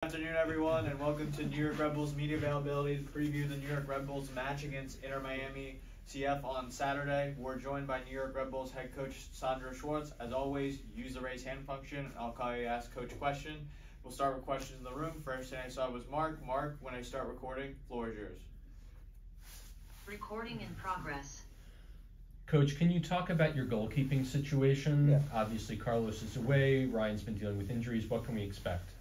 Good afternoon, everyone, and welcome to New York Red Bulls media availability to preview the New York Red Bulls match against Inter Miami CF on Saturday. We're joined by New York Red Bulls head coach Sandro Schwarz. As always, use the raise hand function, and I'll call you to ask coach a question. We'll start with questions in the room. First thing I saw was Mark. Mark, when I start recording, floor is yours. Recording in progress. Coach, can you talk about your goalkeeping situation? Yeah. Obviously, Carlos is away. Ryan's been dealing with injuries. What can we expect?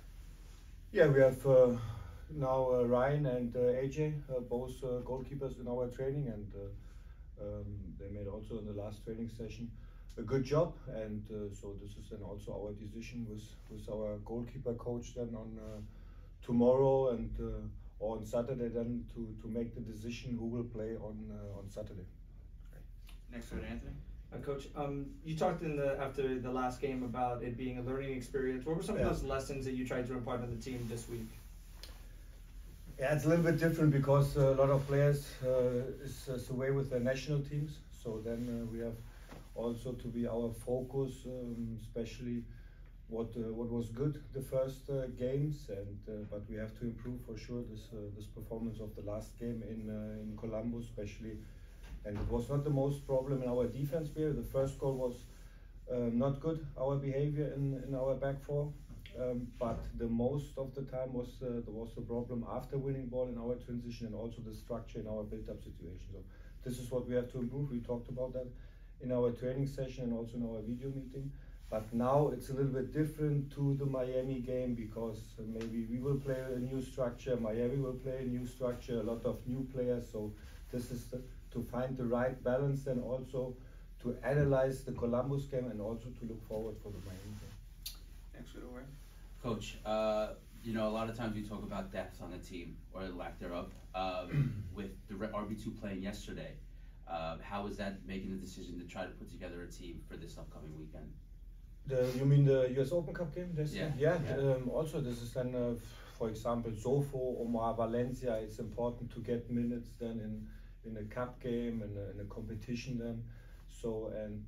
Yeah, we have now Ryan and AJ, both goalkeepers in our training, and they made also in the last training session a good job. And so this is then also our decision with our goalkeeper coach then on tomorrow and or on Saturday then to make the decision who will play on Saturday. Next with Anthony. Coach, you talked after the last game about it being a learning experience. What were some of those lessons that you tried to impart on the team this week? Yeah, it's a little bit different because a lot of players is away with their national teams. So then we have also to be our focus, especially what was good the first games, and but we have to improve for sure this performance of the last game in Columbus, especially. And it was not the most problem in our defense here. The first goal was not good, our behavior in our back four. But the most of the time was the problem after winning ball in our transition and also the structure in our build-up situation. So this is what we have to improve. We talked about that in our training session and also in our video meeting. But now it's a little bit different to the Miami game because maybe we will play a new structure, Miami will play a new structure, a lot of new players. So this is to find the right balance and also to analyze the Columbus game and also to look forward for the Miami game. Next with Owen. Coach, you know, a lot of times we talk about depth on the team or lack thereof. With the RB2 playing yesterday, how was that making the decision to try to put together a team for this upcoming weekend? You mean the US Open Cup game? Yeah. Also, this is then, for example, Sofo, Omar, Valencia. It's important to get minutes then in a cup game and in a competition then. So and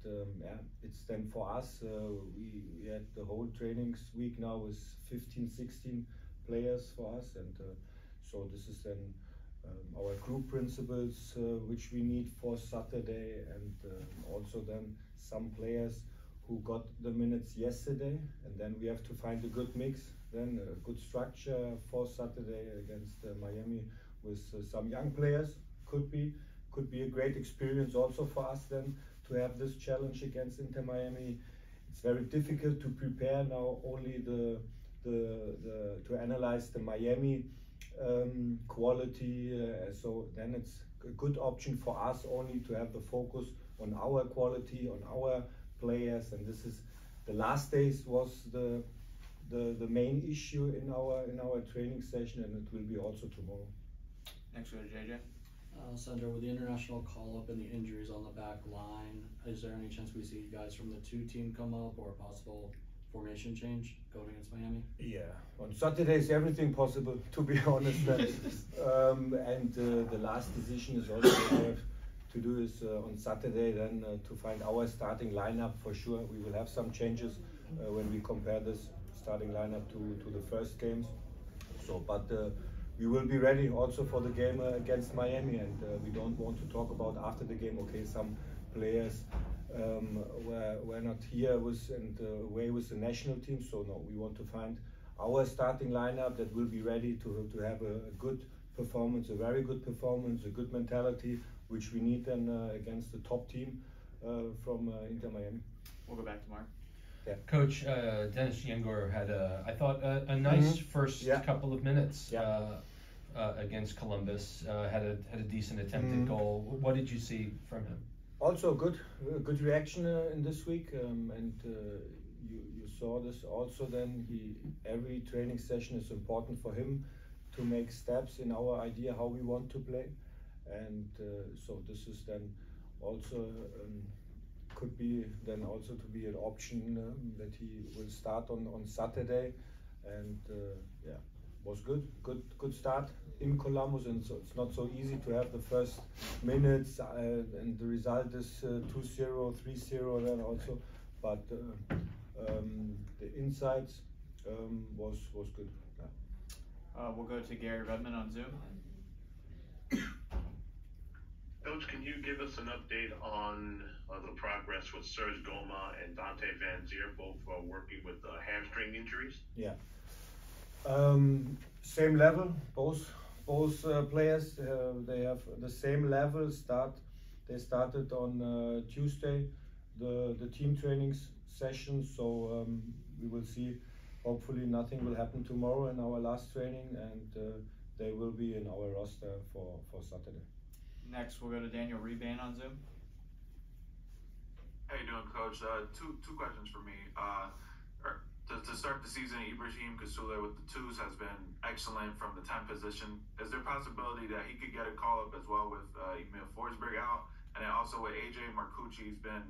it's then for us. We had the whole training week now with 15, 16 players for us, and so this is then our group principles which we need for Saturday, and also then some players who got the minutes yesterday, and then we have to find a good mix, then a good structure for Saturday against Miami with some young players. Could be a great experience also for us then to have this challenge against Inter Miami. It's very difficult to prepare now only to analyze the Miami quality. So then it's a good option for us only to have the focus on our quality, on our players, and this is the last days was the main issue in our training session, and it will be also tomorrow. Next with JJ. Sandro, with the international call-up and the injuries on the back line, is there any chance we see guys from the two-team come up or a possible formation change going against Miami? Yeah, on Saturday is everything possible, to be honest. And the last decision is also what we have to do is on Saturday then to find our starting lineup for sure. We will have some changes when we compare this starting lineup to the first games. So, but we will be ready also for the game against Miami, and we don't want to talk about after the game. Okay, some players were not here and away with the national team. So no, we want to find our starting lineup that will be ready to have a good performance, a very good performance, a good mentality, which we need then against the top team from Inter Miami. We'll go back to Mark. Yeah. Coach, Dennis Yengor had I thought a nice first couple of minutes against Columbus. Had a decent attempted goal. What did you see from him? Also good reaction in this week, and you saw this also. Then every training session is important for him to make steps in our idea how we want to play, and so this is then also. Could be then also to be an option that he will start on Saturday, and was good start in Columbus, and so it's not so easy to have the first minutes and the result is 2-0, 3-0 then also, but the insights was good. Yeah. We'll go to Gary Redmond on Zoom. Coach, can you give us an update on the progress with Serge Goma and Dante Van Zier, both working with hamstring injuries? Yeah. Same level, both players. They have the same level. They started on Tuesday, the team trainings session. So we will see. Hopefully, nothing will happen tomorrow in our last training, and they will be in our roster for Saturday. Next, we'll go to Daniel Rebane on Zoom. How you doing, Coach? Two questions for me. To start the season, Ibrahim Kasule with the twos has been excellent from the 10 position. Is there a possibility that he could get a call-up as well with Emil Forsberg out? And then also with AJ Marcucci, he's been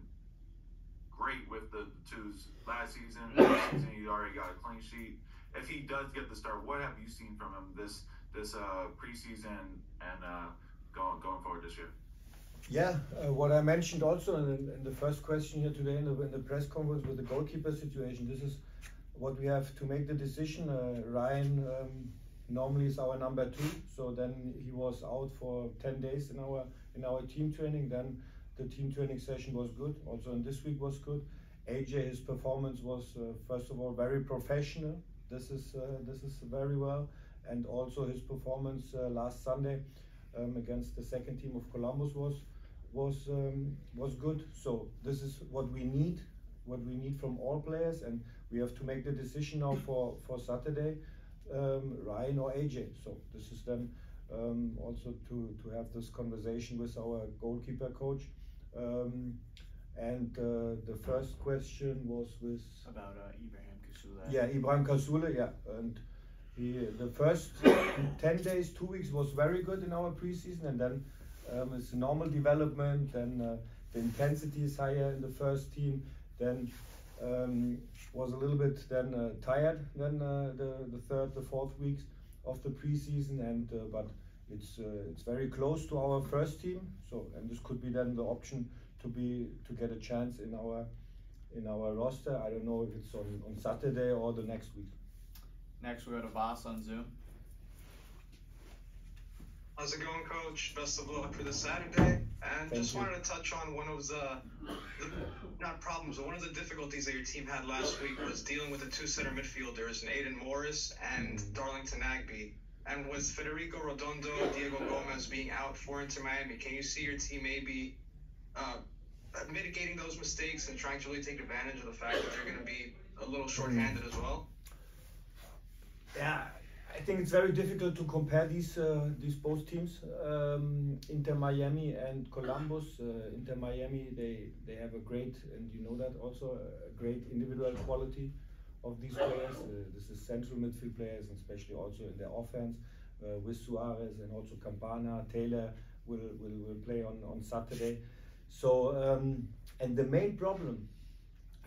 great with the twos last season. This season, he already got a clean sheet. If he does get the start, what have you seen from him this preseason and going forward this year? Yeah, what I mentioned also in the first question here today in the press conference with the goalkeeper situation, this is what we have to make the decision. Ryan normally is our number 2, so then he was out for 10 days in our team training. Then the team training session was good, also in this week was good. AJ, his performance was first of all very professional. This is very well, and also his performance last Sunday against the second team of Columbus was good. So this is what we need from all players, and we have to make the decision now for Saturday, Ryan or AJ. So this is then also to have this conversation with our goalkeeper coach. And the first question was with about Ibrahim Kasule. Yeah, Ibrahim Kasule. Yeah, and the first 10 days, 2 weeks was very good in our preseason, and then it's a normal development. Then the intensity is higher in the first team. Then was a little bit tired than the third, the fourth weeks of the preseason, and but it's very close to our first team. So, and this could be then the option to get a chance in our roster. I don't know if it's on Saturday or the next week. Next, we go to Voss on Zoom. How's it going, Coach? Best of luck for this Saturday. And Thank just you. wanted to touch on one of the not problems, but one of the difficulties that your team had last week was dealing with the 2 center midfielders, Aidan Morris and Darlington Nagbe. And with Federico Redondo and Diego Gomez being out for Inter Miami, can you see your team maybe mitigating those mistakes and trying to really take advantage of the fact that they're going to be a little short-handed as well? Yeah, I think it's very difficult to compare these both teams, Inter Miami and Columbus. Inter Miami, they have a great, and you know that also, a great individual quality of these players. This is central midfield players, and especially also in their offense with Suarez and also Campana. Taylor will play on Saturday. So and the main problem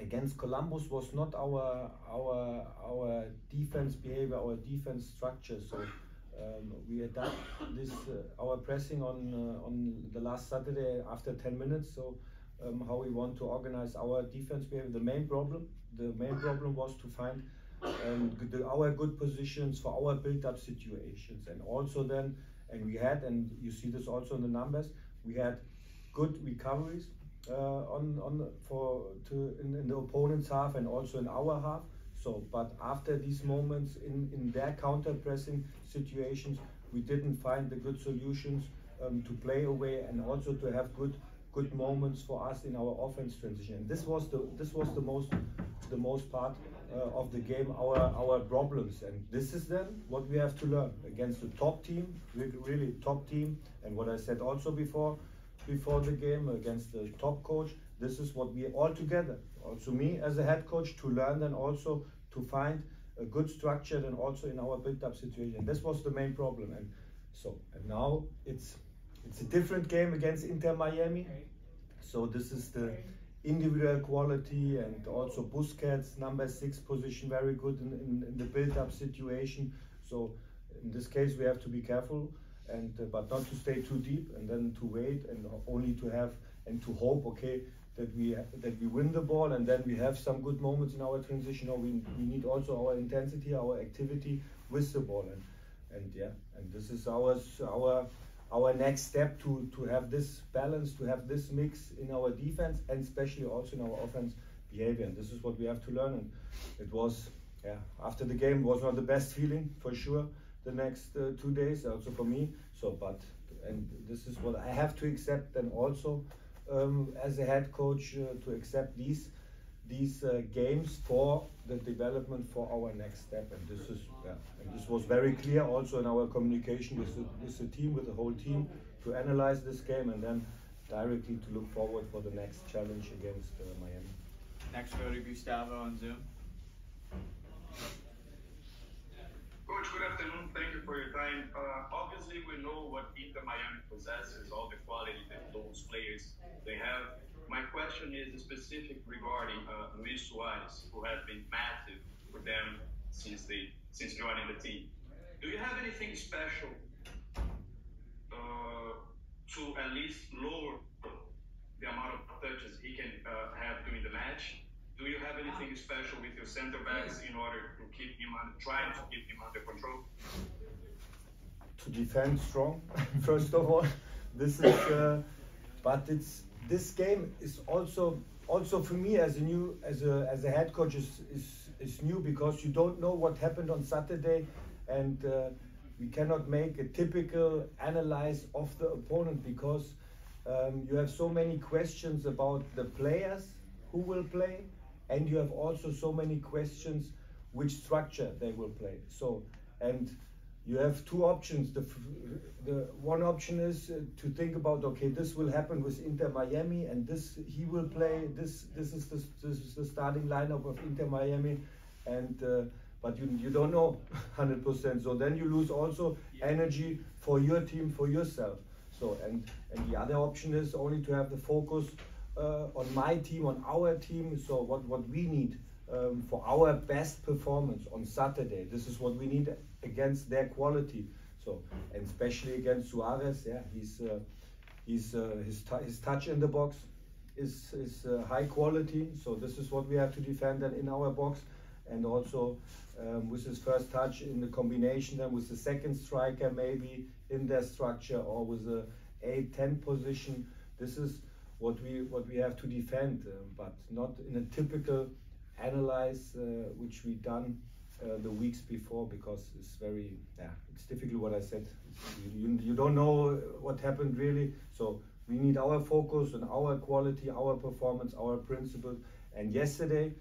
against Columbus was not our defense behavior, our defense structure. So we adapt this our pressing on the last Saturday after 10 minutes. So how we want to organize our defense behavior. The main problem was to find our good positions for our build-up situations, and also then, and we had, and you see this also in the numbers, we had good recoveries in the opponent's half and also in our half. So, but after these moments in their counter-pressing situations, we didn't find the good solutions to play away and also to have good moments for us in our offense transition. And this was the most part of the game, our problems. And this is then what we have to learn against the top team, really top team. And what I said also before the game, against the top coach, this is what we all together, also me as a head coach, to learn and also to find a good structure and also in our build-up situation. And this was the main problem. And so, and now it's a different game against Inter Miami. So this is the individual quality, and also Busquets, number 6 position, very good in the build-up situation. So in this case we have to be careful, and but not to stay too deep, and then to wait and only to have and to hope, okay, that we win the ball, and then we have some good moments in our transition. Or we need also our intensity, our activity with the ball. And and this is our next step to have this balance, to have this mix in our defense, and especially also in our offense behavior. And this is what we have to learn. And it was, after the game, was not the best feeling for sure. The next 2 days, also for me. And this is what I have to accept, and also as a head coach to accept these games for the development for our next step. And this is and this was very clear also in our communication with the team, with the whole team, to analyze this game and then directly to look forward for the next challenge against Miami. Next, go to Gustavo on Zoom. Coach, good afternoon. Thank you for your time. Obviously, we know what Inter Miami possesses, all the quality that those players they have. My question is specific regarding Luis Suarez, who has been massive for them since joining the team. Do you have anything special to at least lower the amount of touches he can have during the match? Do you have anything special with your center backs in order to keep him trying to keep him under control? To defend strong, first of all. This is, but this game is also for me as a head coach is new, because you don't know what happened on Saturday, and we cannot make a typical analysis of the opponent, because you have so many questions about the players who will play, and you have also so many questions which structure they will play. So, and you have two options. The one option is to think about, okay, this will happen with Inter Miami, and this he will play. This is the starting lineup of Inter Miami, and but you don't know 100%. So then you lose also energy for your team, for yourself. So and the other option is only to have the focus on my team, on our team. So what we need for our best performance on Saturday. This is what we need against their quality. So, and especially against Suarez, his touch in the box is high quality. So this is what we have to defend then in our box, and also with his first touch in the combination then with the second striker maybe in their structure, or with a 8-10 position. This is what we have to defend, but not in a typical analyze which we done the weeks before, because it's it's difficult what I said. You don't know what happened really. So we need our focus on our quality, our performance, our principles. And yesterday,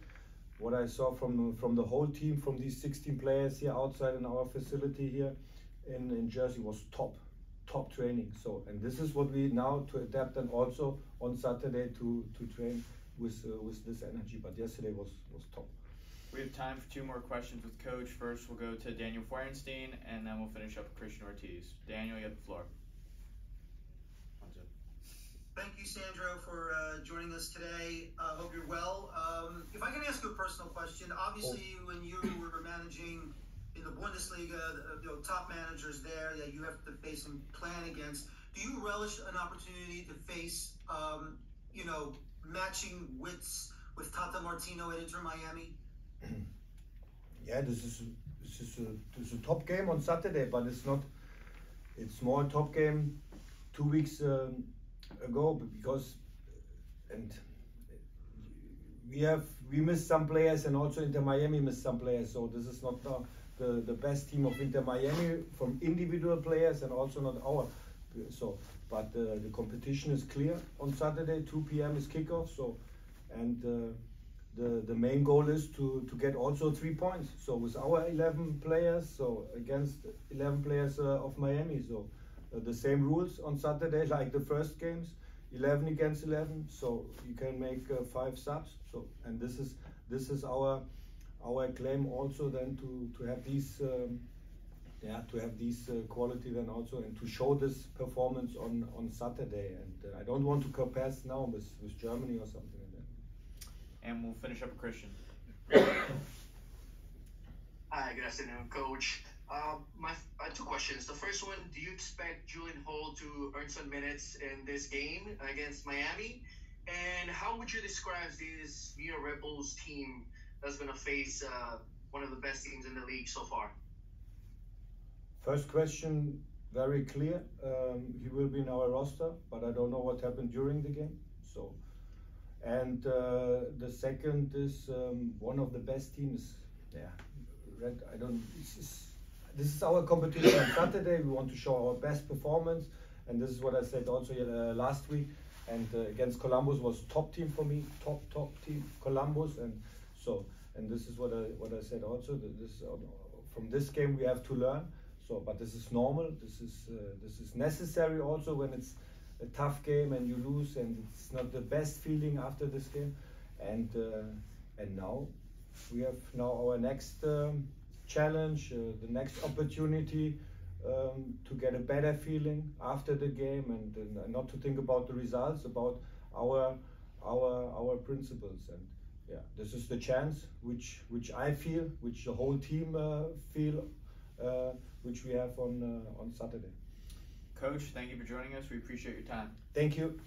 what I saw from the whole team, from these 16 players here outside in our facility here in Jersey, was top training. So, and this is what we now to adapt, and also on Saturday to train with this energy. But yesterday was top. We have time for 2 more questions with Coach. First, we'll go to Daniel Feurenstein, and then we'll finish up with Christian Ortiz. Daniel, you have the floor. Thank you, Sandro, for joining us today. Hope you're well. If I can ask you a personal question, obviously when you were managing in the Bundesliga, top managers there that you have to face and plan against, do you relish an opportunity to face, matching wits with Tata Martino at Inter Miami? Yeah, this is a top game on Saturday, but it's not. It's more a top game 2 weeks ago, because we missed some players, and also Inter Miami missed some players. So this is not the best team of Inter Miami from individual players, and also not our. So, but the competition is clear on Saturday. 2 p.m. is kickoff. So, and the main goal is to get also 3 points. So with our 11 players, so against 11 players of Miami. So the same rules on Saturday like the first games, 11 against 11. So you can make 5 subs. So, and this is our claim also then to have these. To have these quality then also, and to show this performance on Saturday. And I don't want to compare now with Germany or something like that. And we'll finish up with Christian. Hi, good afternoon, Coach. I have 2 questions. The first one, do you expect Julian Hall to earn some minutes in this game against Miami? And how would you describe this New York Rebels team that's going to face one of the best teams in the league so far? First question, very clear. He will be in our roster, but I don't know what happened during the game. So, and the second is one of the best teams. Yeah, I don't. This is our competition on Saturday. We want to show our best performance, and this is what I said also last week. And against Columbus was top team for me, top team, Columbus, and so. And this is what I said also. From this game we have to learn. So, but this is normal. This is necessary also when it's a tough game and you lose, and it's not the best feeling after this game. And now we have our next challenge, the next opportunity to get a better feeling after the game, and not to think about the results, about our principles. And yeah, this is the chance which I feel, which the whole team feel, which we have on Saturday. Coach, thank you for joining us. We appreciate your time. Thank you.